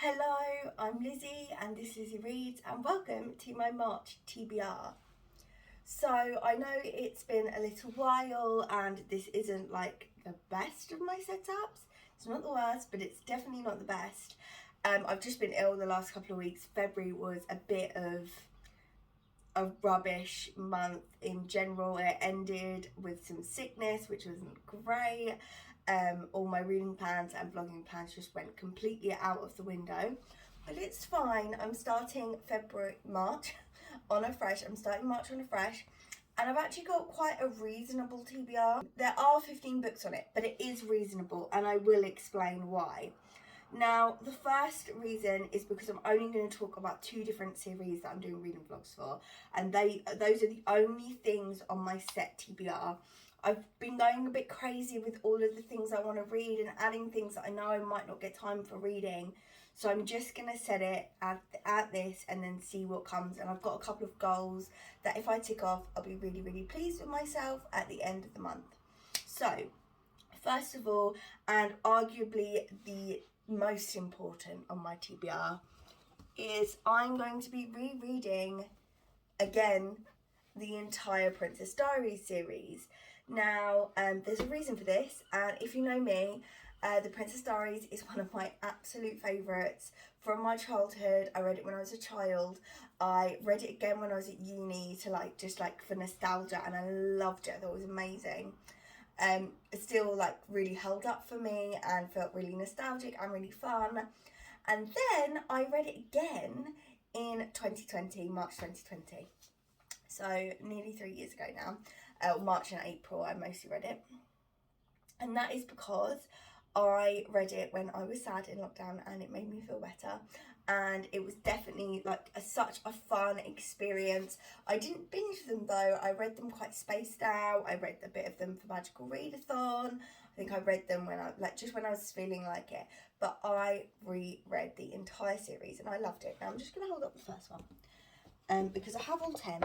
Hello, I'm Lizzie and this is Lizzie Reads and welcome to my March TBR. So I know it's been a little while and this isn't like the best of my setups. It's not the worst, but it's definitely not the best. I've just been ill the last couple of weeks. February was a bit of a rubbish month in general. It ended with some sickness, which wasn't great. All my reading plans and vlogging plans just went completely out of the window, but it's fine. I'm starting March on a fresh, and I've actually got quite a reasonable TBR. There are 15 books on it, but it is reasonable, and I will explain why. Now, the first reason is because I'm only going to talk about two different series that I'm doing reading vlogs for, and those are the only things on my set TBR. I've been going a bit crazy with all of the things I want to read and adding things that I know I might not get time for reading. So I'm just going to set it at this and then see what comes. And I've got a couple of goals that if I tick off, I'll be really, really pleased with myself at the end of the month. So, first of all, and arguably the most important on my TBR, is I'm going to be rereading, again, the entire Princess Diaries series. Now, there's a reason for this, and if you know me, The Princess Diaries is one of my absolute favourites from my childhood. I read it when I was a child. I read it again when I was at uni to just for nostalgia, and I loved it. I thought it was amazing. It still really held up for me and felt really nostalgic and really fun. And then I read it again in 2020, March 2020. So nearly 3 years ago now. March and April I mostly read it. And that is because I read it when I was sad in lockdown and it made me feel better. And it was definitely such a fun experience. I didn't binge them though. I read them quite spaced out. I read a bit of them for Magical Readathon. I think I read them when I was feeling like it. But I reread the entire series and I loved it. Now I'm just going to hold up the first one because I have all 10.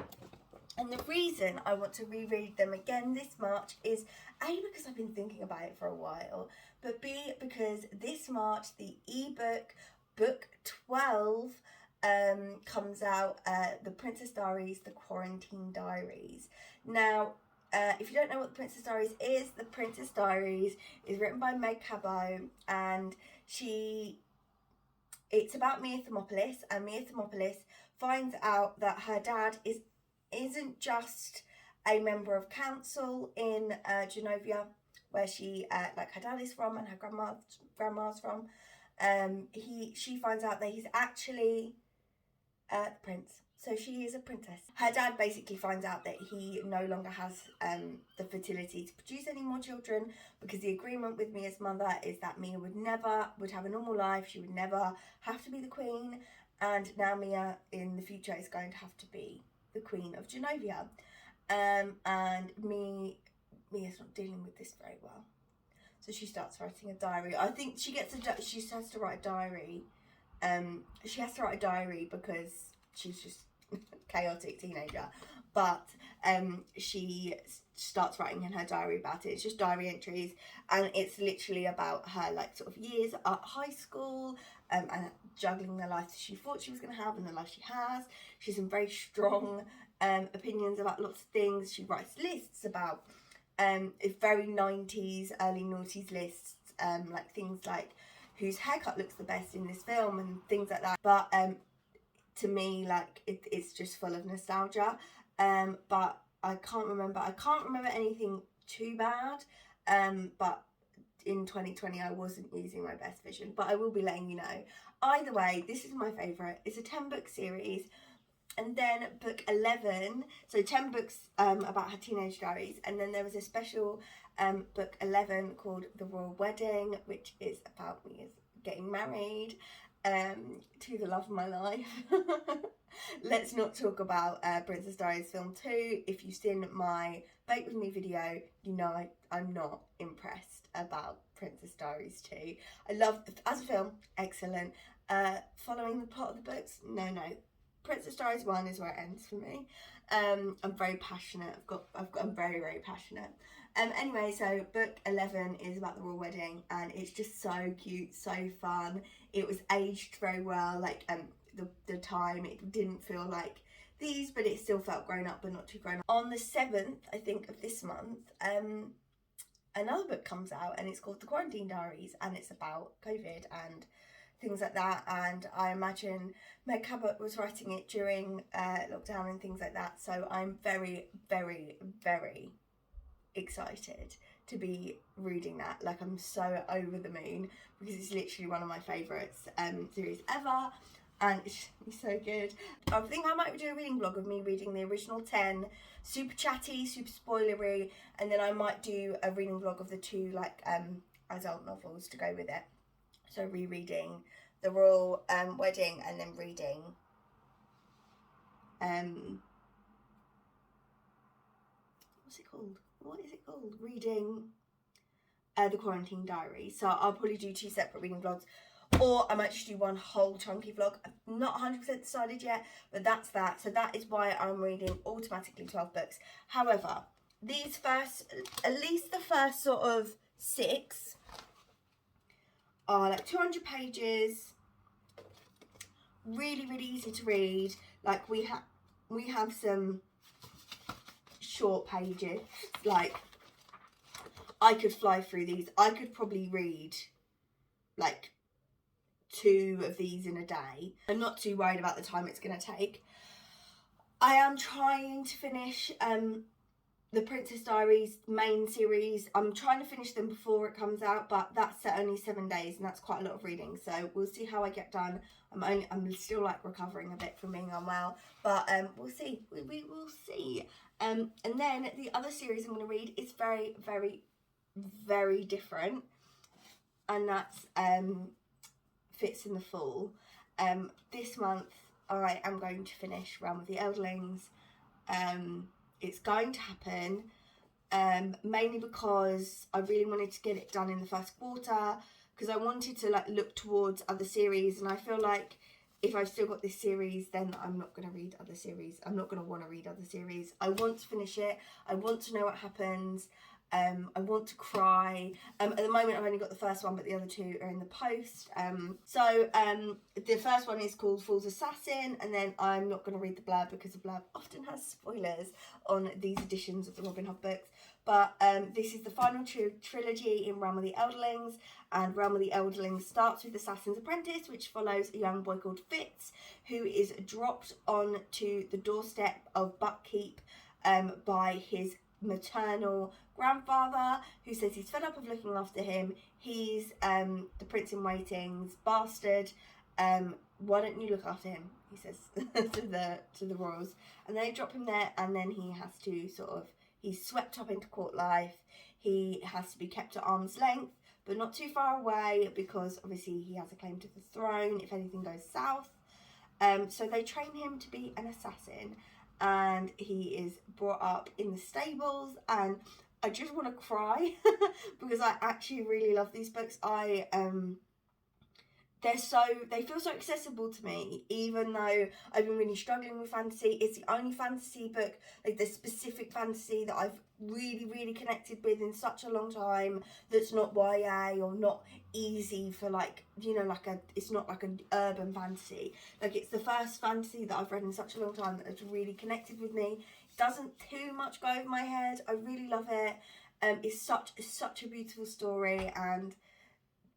And the reason I want to reread them again this March is A, because I've been thinking about it for a while, but B, because this March the ebook book 12 comes out, The Princess Diaries, The Quarantine Diaries. Now, if you don't know what The Princess Diaries is, The Princess Diaries is written by Meg Cabot, and it's about Mia Thermopolis, and Mia Thermopolis finds out that her dad isn't just a member of council in Genovia, where she her dad is from and her grandma's from. She finds out that he's actually the prince. So she is a princess. Her dad basically finds out that he no longer has the fertility to produce any more children, because the agreement with Mia's mother is that Mia would have a normal life. She would never have to be the queen, and now Mia in the future is going to have to be the Queen of Genovia. And Mia's not dealing with this very well. So she starts writing a diary. I think she has to write a diary. She has to write a diary because she's just a chaotic teenager. But she starts writing in her diary about it. It's just diary entries, and it's literally about her years at high school, and juggling the life that she thought she was going to have and the life she has. She has some very strong opinions about lots of things. She writes lists about very 90s, early noughties lists, things like whose haircut looks the best in this film and things like that. But to me, it's just full of nostalgia. But I can't remember anything too bad. But in 2020 I wasn't using my best vision, but I will be letting you know. Either way, this is my favourite. It's a 10-book series, and then book 11, so 10 books about her teenage diaries, and then there was a special book 11 called The Royal Wedding, which is about me getting married to the love of my life. Let's not talk about Princess Diaries film 2. If you've seen my Bake With Me video, you know I'm not impressed about Princess Diaries 2. I love, as a film, excellent. Following the plot of the books, no. Princess Diaries 1 is where it ends for me. I'm very passionate. I'm very, very passionate. Anyway, so book 11 is about the royal wedding, and it's just so cute, so fun. It was aged very well, like the time, it didn't feel like these, but it still felt grown up, but not too grown up. On the 7th, I think, of this month, another book comes out, and it's called The Quarantine Diaries, and it's about COVID and things like that. And I imagine Meg Cabot was writing it during lockdown and things like that, so I'm very, very, very excited to be reading that. Like, I'm so over the moon, because it's literally one of my favourites series ever, and it's so good. I think I might do a reading vlog of me reading the original 10, super chatty, super spoilery, and then I might do a reading vlog of the 2 like adult novels to go with it. So rereading the royal wedding, and then reading what's it called? What is it called? Reading The Quarantine Diary. So I'll probably do 2 separate reading vlogs, or I might just do one whole chunky vlog. I'm not 100% decided yet, but that's that. So that is why I'm reading automatically 12 books. However, these first, at least the first sort of 6 are like 200 pages, really, really easy to read. Like, we have some short pages. Like, I could fly through these. I could probably read like 2 of these in a day. I'm not too worried about the time it's going to take. I am trying to finish the Princess Diaries main series. I'm trying to finish them before it comes out, but that's only 7 days, and that's quite a lot of reading, so we'll see how I get done. I'm still like recovering a bit from being unwell, but we'll see. We will see. And then the other series I'm going to read is very, very, very different, and that's Fits in the Fall. This month I am going to finish Realm of the Eldlings. It's going to happen, mainly because I really wanted to get it done in the first quarter, because I wanted to like look towards other series, and I feel like if I've still got this series, then I'm not going to read other series. I'm not going to want to read other series. I want to finish it. I want to know what happens. I want to cry. At the moment, I've only got the first one, but the other 2 are in the post. So the first one is called Fool's Assassin, and then I'm not going to read the blurb, because the blurb often has spoilers on these editions of the Robin Hood books. But this is the final trilogy in Realm of the Eldlings, and Realm of the Eldlings starts with Assassin's Apprentice, which follows a young boy called Fitz, who is dropped onto the doorstep of Buckkeep by his maternal grandfather, who says he's fed up of looking after him. He's the Prince in Waiting's bastard. Why don't you look after him, he says to the royals. And they drop him there, and then he has to he's swept up into court life. He has to be kept at arm's length, but not too far away, because obviously he has a claim to the throne if anything goes south. So they train him to be an assassin, and he is brought up in the stables, and I just want to cry because I actually really love these books. They feel so accessible to me, even though I've been really struggling with fantasy. It's the only fantasy book, like the specific fantasy, that I've really, really connected with in such a long time, that's not YA or not easy for, like, you know, it's not like an urban fantasy. Like, it's the first fantasy that I've read in such a long time that has really connected with me. It doesn't too much go over my head. I really love it. It's such a beautiful story, and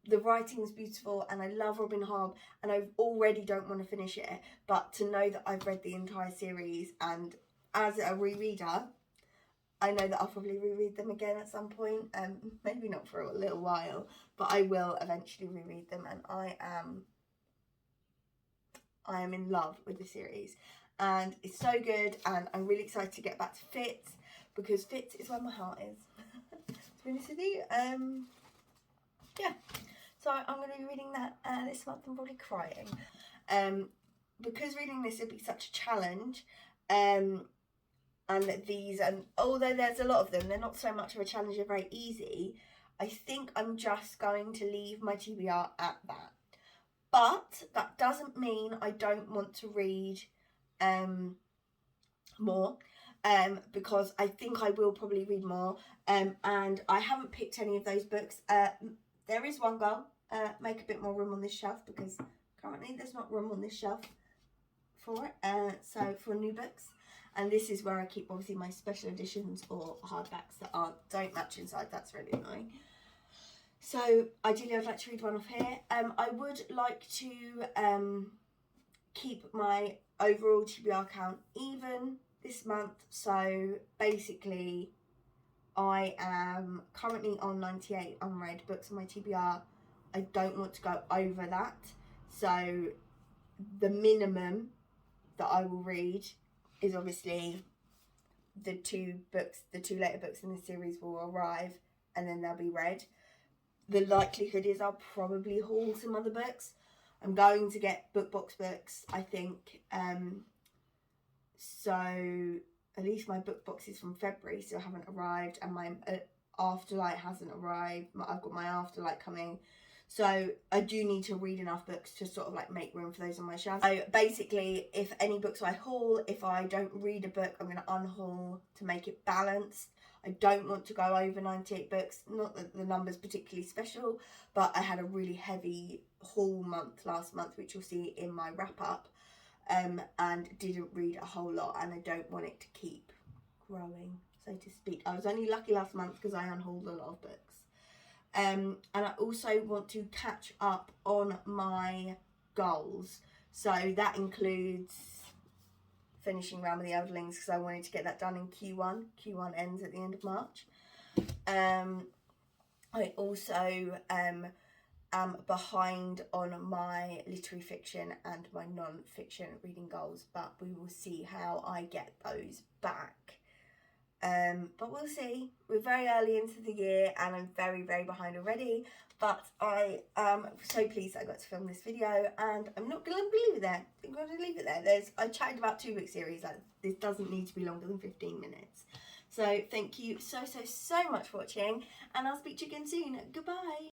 the writing is beautiful, and I love Robin Hobb, and I already don't want to finish it, but to know that I've read the entire series, and as a rereader, I know that I'll probably reread them again at some point, maybe not for a little while, but I will eventually reread them, and I am in love with the series, and it's so good, and I'm really excited to get back to Fitz, because Fitz is where my heart is, to be honest with you. Yeah. So I'm going to be reading that this month and probably crying. Because reading this would be such a challenge. And although there's a lot of them, they're not so much of a challenge, they're very easy. I think I'm just going to leave my TBR at that. But that doesn't mean I don't want to read more, because I think I will probably read more, and I haven't picked any of those books. There is one goal, make a bit more room on this shelf, because currently there's not room on this shelf for it, so for new books. And this is where I keep obviously my special editions or hardbacks that don't match inside. That's really annoying. So ideally I'd like to read one off here. I would like to keep my overall TBR count even this month. So basically I am currently on 98 unread books on my TBR. I don't want to go over that. So the minimum that I will read is obviously the two later books in the series will arrive and then they'll be read. The likelihood is I'll probably haul some other books. I'm going to get book box books, I think. So at least my book boxes from February still haven't arrived, and my Afterlight hasn't arrived. I've got my Afterlight coming. So I do need to read enough books to sort of like make room for those on my shelf. So basically, if any books I haul, if I don't read a book, I'm going to unhaul to make it balanced. I don't want to go over 98 books. Not that the number's particularly special, but I had a really heavy haul month last month, which you'll see in my wrap up, and didn't read a whole lot, and I don't want it to keep growing, so to speak. I was only lucky last month because I unhauled a lot of books. And I also want to catch up on my goals. So that includes finishing Realm of the Elderlings, because I wanted to get that done in Q1. Q1 ends at the end of March. I also am behind on my literary fiction and my non-fiction reading goals, but we will see how I get those back. But we'll see. We're very early into the year and I'm very, very behind already, but I am so pleased I got to film this video, and I'm not going to leave it there. I'm going to leave it there. I chatted about 2-book series. Like, this doesn't need to be longer than 15 minutes. So thank you so much for watching, and I'll speak to you again soon. Goodbye.